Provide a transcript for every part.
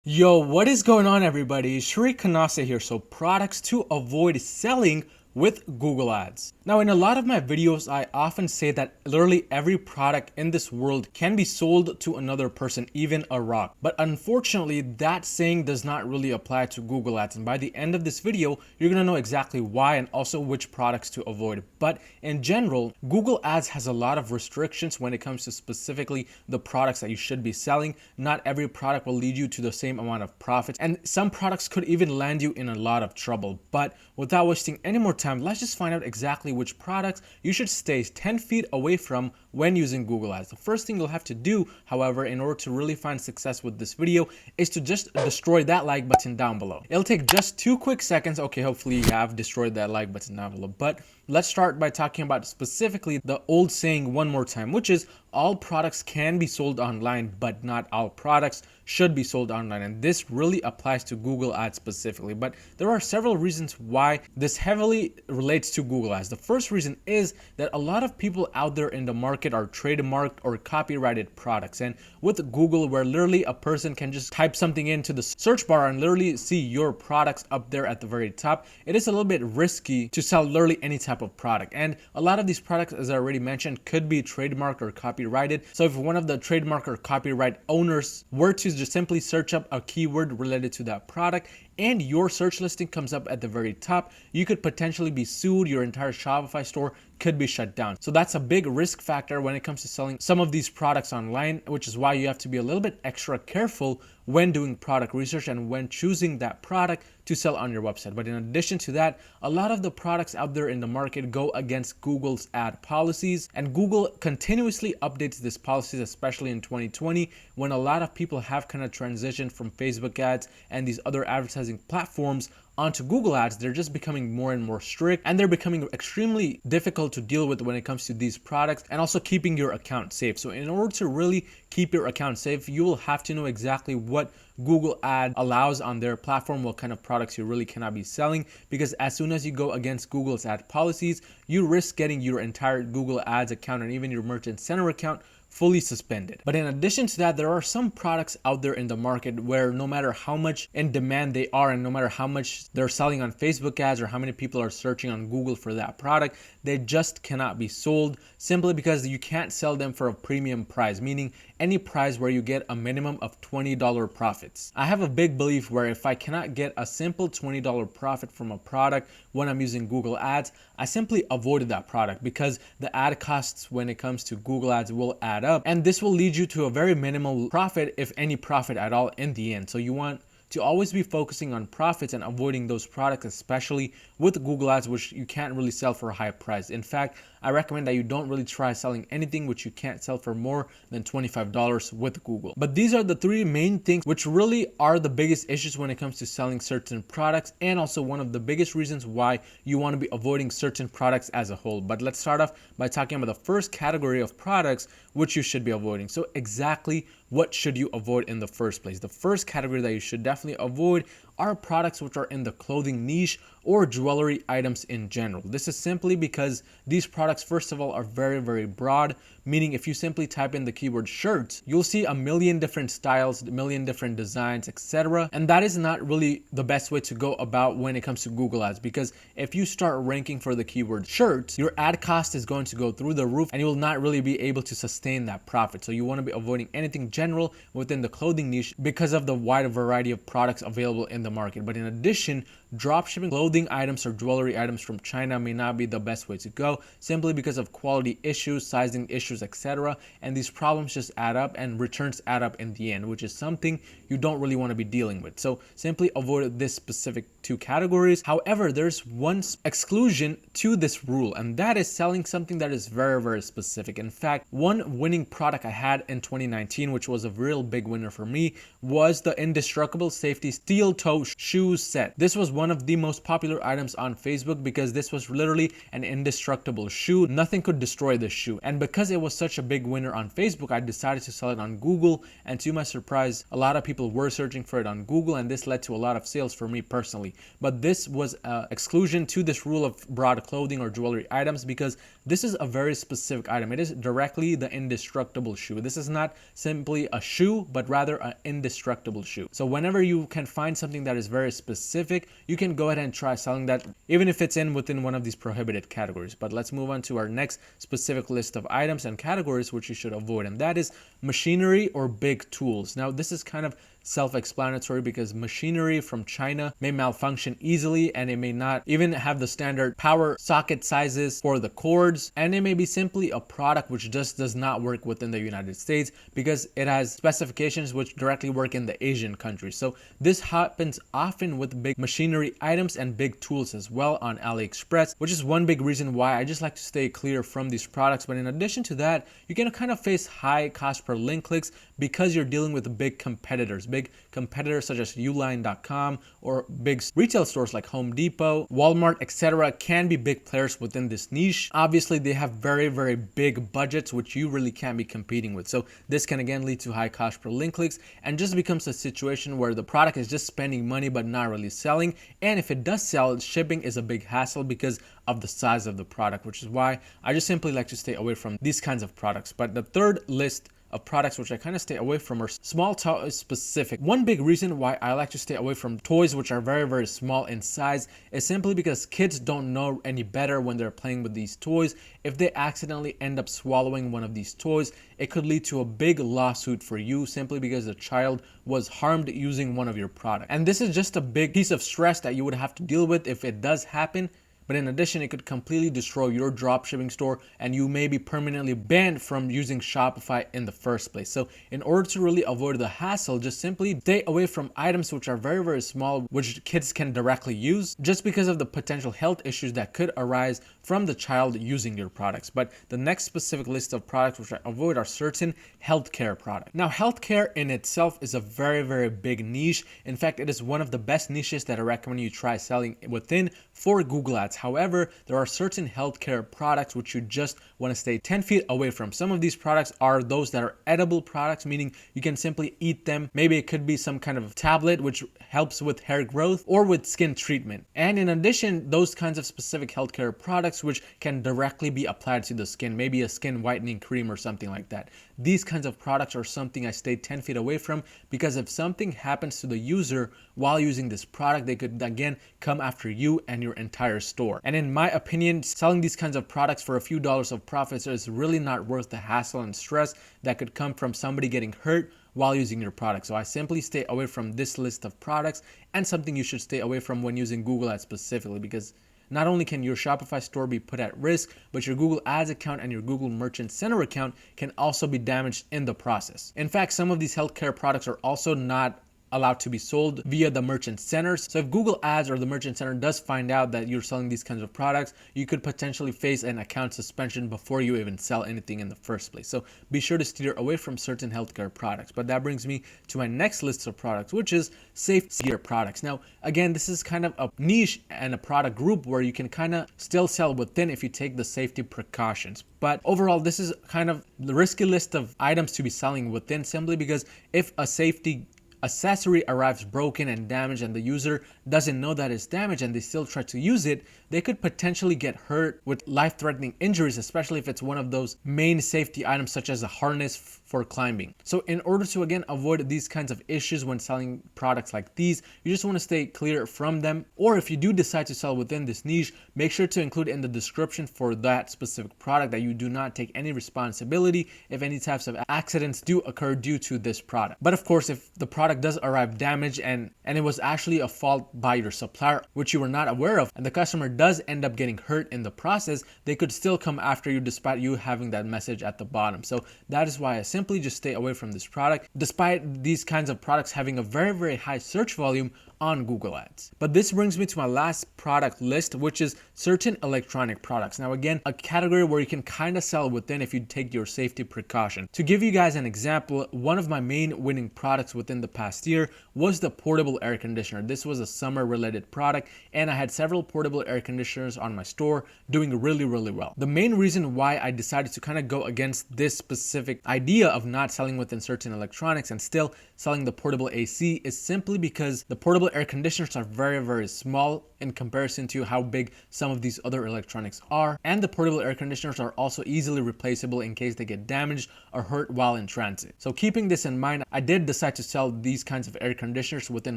Yo, what is going on, everybody? Shri Kanase here. So, products to avoid selling with Google Ads. Now, in a lot of my videos, I often say that literally every product in this world can be sold to another person, even a rock. But unfortunately, that saying does not really apply to Google Ads. And by the end of this video, you're gonna know exactly why and also which products to avoid. But in general, Google Ads has a lot of restrictions when it comes to specifically the products that you should be selling. Not every product will lead you to the same amount of profits, and some products could even land you in a lot of trouble. But without wasting any more time, let's just find out exactly which products you should stay 10 feet away from when using Google Ads. The first thing you'll have to do, however, in order to really find success with this video is to just destroy that like button down below. It'll take just 2 quick seconds. Okay, hopefully you have destroyed that like button down below. But let's start by talking about specifically the old saying one more time, which is all products can be sold online, but not all products should be sold online. And this really applies to Google Ads specifically. But there are several reasons why this heavily relates to Google Ads. The first reason is that a lot of people out there in the market are trademarked or copyrighted products. And with Google, where literally a person can just type something into the search bar and literally see your products up there at the very top, it is a little bit risky to sell literally any type of product. And a lot of these products, as I already mentioned, could be trademarked or copyrighted. So if one of the trademark or copyright owners were to just simply search up a keyword related to that product and your search listing comes up at the very top, you could potentially be sued. Your entire Shopify store could be shut down. So that's a big risk factor when it comes to selling some of these products online, which is why you have to be a little bit extra careful when doing product research and when choosing that product to sell on your website. But in addition to that, a lot of the products out there in the market go against Google's ad policies, and Google continuously updates these policies, especially in 2020, when a lot of people have kind of transitioned from Facebook ads and these other advertising platforms onto Google Ads. They're just becoming more and more strict, and they're becoming extremely difficult to deal with when it comes to these products and also keeping your account safe. So in order to really keep your account safe, you will have to know exactly what Google Ad allows on their platform, what kind of products you really cannot be selling, because as soon as you go against Google's ad policies, you risk getting your entire Google Ads account and even your Merchant Center account fully suspended. But in addition to that, there are some products out there in the market where no matter how much in demand they are and no matter how much they're selling on Facebook ads or how many people are searching on Google for that product, they just cannot be sold simply because you can't sell them for a premium price, meaning any price where you get a minimum of $20 profits. I have a big belief where if I cannot get a simple $20 profit from a product when I'm using Google Ads, I simply avoided that product because the ad costs when it comes to Google Ads will add up, and this will lead you to a very minimal profit, if any profit at all, in the end. So you want to always be focusing on profits and avoiding those products, especially with Google Ads, which you can't really sell for a high price. In fact, I recommend that you don't really try selling anything which you can't sell for more than $25 with Google. But these are the three main things which really are the biggest issues when it comes to selling certain products, and also one of the biggest reasons why you want to be avoiding certain products as a whole. But let's start off by talking about the first category of products which you should be avoiding. So exactly what should you avoid in the first place? The first category that you should definitely avoid are products which are in the clothing niche or jewelry items in general. This is simply because these products, first of all, are very, very broad, meaning if you simply type in the keyword shirts, you'll see a million different styles, a million different designs, etc. And that is not really the best way to go about when it comes to Google Ads, because if you start ranking for the keyword shirts, your ad cost is going to go through the roof and you will not really be able to sustain that profit. So you want to be avoiding anything general within the clothing niche because of the wide variety of products available in the market. But in addition, dropshipping clothing items or jewelry items from China may not be the best way to go, simply because of quality issues, sizing issues, etc. And these problems just add up and returns add up in the end, which is something you don't really want to be dealing with. So simply avoid this specific two categories. However, there's one exclusion to this rule, and that is selling something that is very, very specific. In fact, one winning product I had in 2019, which was a real big winner for me, was the indestructible safety steel toe shoe set. This was one of the most popular popular items on Facebook because this was literally an indestructible shoe. Nothing could destroy this shoe. And because it was such a big winner on Facebook, I decided to sell it on Google. And to my surprise, a lot of people were searching for it on Google, and this led to a lot of sales for me personally. But this was an exclusion to this rule of broad clothing or jewelry items because this is a very specific item. It is directly the indestructible shoe. This is not simply a shoe, but rather an indestructible shoe. So whenever you can find something that is very specific, you can go ahead and try selling that, even if it's within one of these prohibited categories. But let's move on to our next specific list of items and categories which you should avoid, and that is machinery or big tools. Now this is kind of self-explanatory because machinery from China may malfunction easily, and it may not even have the standard power socket sizes for the cords, and it may be simply a product which just does not work within the United States because it has specifications which directly work in the Asian countries. So this happens often with big machinery items and big tools as well on AliExpress, which is one big reason why I just like to stay clear from these products. But in addition to that, you can kind of face high cost per link clicks because you're dealing with big competitors such as uline.com, or big retail stores like Home Depot, Walmart, etc. can be big players within this niche. Obviously, they have very, very big budgets, which you really can't be competing with. So this can again lead to high cost per link clicks and just becomes a situation where the product is just spending money but not really selling. And if it does sell, shipping is a big hassle because of the size of the product, which is why I just simply like to stay away from these kinds of products. But the third list of products which I kind of stay away from are small toy specific. One big reason why I like to stay away from toys which are very, very small in size is simply because kids don't know any better when they're playing with these toys. If they accidentally end up swallowing one of these toys, it could lead to a big lawsuit for you simply because the child was harmed using one of your products. And this is just a big piece of stress that you would have to deal with if it does happen. But in addition, it could completely destroy your dropshipping store, and you may be permanently banned from using Shopify in the first place. So in order to really avoid the hassle, just simply stay away from items which are very, very small, which kids can directly use, just because of the potential health issues that could arise from the child using your products. But the next specific list of products which I avoid are certain healthcare products. Now, healthcare in itself is a very, very big niche. In fact, it is one of the best niches that I recommend you try selling within for Google Ads. However, there are certain healthcare products which you just want to stay 10 feet away from. Some of these products are those that are edible products, meaning you can simply eat them. Maybe it could be some kind of tablet which helps with hair growth or with skin treatment. And in addition, those kinds of specific healthcare products which can directly be applied to the skin, maybe a skin whitening cream or something like that. These kinds of products are something I stay 10 feet away from because if something happens to the user while using this product, they could again come after you and your entire store. And in my opinion, selling these kinds of products for a few dollars of profits is really not worth the hassle and stress that could come from somebody getting hurt while using your product. So I simply stay away from this list of products, and something you should stay away from when using Google Ads specifically, because not only can your Shopify store be put at risk, but your Google Ads account and your Google Merchant Center account can also be damaged in the process. In fact, some of these healthcare products are also not allowed to be sold via the merchant centers. So if Google Ads or the merchant center does find out that you're selling these kinds of products, you could potentially face an account suspension before you even sell anything in the first place. So be sure to steer away from certain healthcare products. But that brings me to my next list of products, which is safety gear products. Now, again, this is kind of a niche and a product group where you can kind of still sell within if you take the safety precautions. But overall, this is kind of the risky list of items to be selling within, simply because if a safety accessory arrives broken and damaged and the user doesn't know that it's damaged and they still try to use it, they could potentially get hurt with life-threatening injuries, especially if it's one of those main safety items such as a harness for climbing. So in order to again avoid these kinds of issues when selling products like these, you just want to stay clear from them. Or if you do decide to sell within this niche, make sure to include in the description for that specific product that you do not take any responsibility if any types of accidents do occur due to this product. But of course, if the product does arrive damaged and it was actually a fault by your supplier which you were not aware of, and the customer does end up getting hurt in the process, they could still come after you despite you having that message at the bottom. So that is why I simply simply just stay away from this product, despite these kinds of products having a very, very high search volume on Google Ads. But this brings me to my last product list, which is certain electronic products. Now again, a category where you can kind of sell within if you take your safety precaution. To give you guys an example, one of my main winning products within the past year was the portable air conditioner. This was a summer related product, and I had several portable air conditioners on my store doing really, really well. The main reason why I decided to kind of go against this specific idea of not selling within certain electronics and still selling the portable AC is simply because the portable air conditioners are very, very small in comparison to how big some of these other electronics are. And the portable air conditioners are also easily replaceable in case they get damaged or hurt while in transit. So keeping this in mind, I did decide to sell these kinds of air conditioners within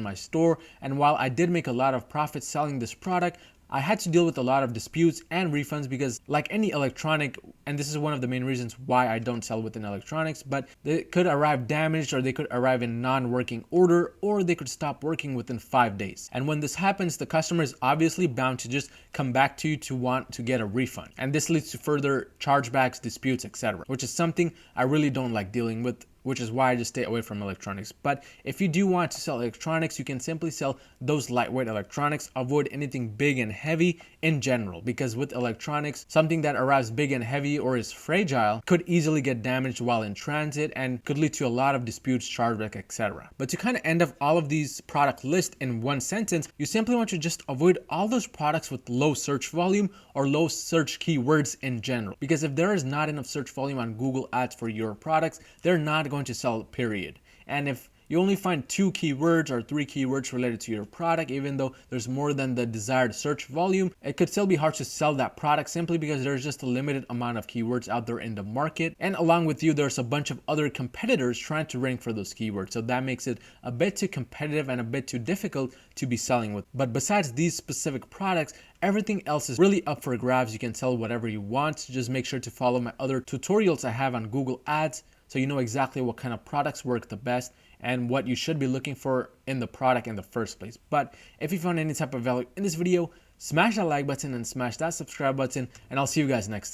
my store. And while I did make a lot of profit selling this product, I had to deal with a lot of disputes and refunds because, like any electronic, and this is one of the main reasons why I don't sell within electronics, but they could arrive damaged, or they could arrive in non-working order, or they could stop working within 5 days. And when this happens, the customer is obviously bound to just come back to you to want to get a refund. And this leads to further chargebacks, disputes, etc., which is something I really don't like dealing with, which is why I just stay away from electronics. But if you do want to sell electronics, you can simply sell those lightweight electronics. Avoid anything big and heavy in general, because with electronics, something that arrives big and heavy or is fragile could easily get damaged while in transit and could lead to a lot of disputes, chargeback, etc. But to kind of end up all of these product lists in one sentence, you simply want to just avoid all those products with low search volume or low search keywords in general. Because if there is not enough search volume on Google Ads for your products, they're not going to sell, period. And if you only find 2 keywords or 3 keywords related to your product, even though there's more than the desired search volume, it could still be hard to sell that product simply because there's just a limited amount of keywords out there in the market. And along with you, there's a bunch of other competitors trying to rank for those keywords. So that makes it a bit too competitive and a bit too difficult to be selling with. But besides these specific products, everything else is really up for grabs. You can sell whatever you want. Just make sure to follow my other tutorials I have on Google Ads, so you know exactly what kind of products work the best and what you should be looking for in the product in the first place. But if you found any type of value in this video, smash that like button and smash that subscribe button, and I'll see you guys next time.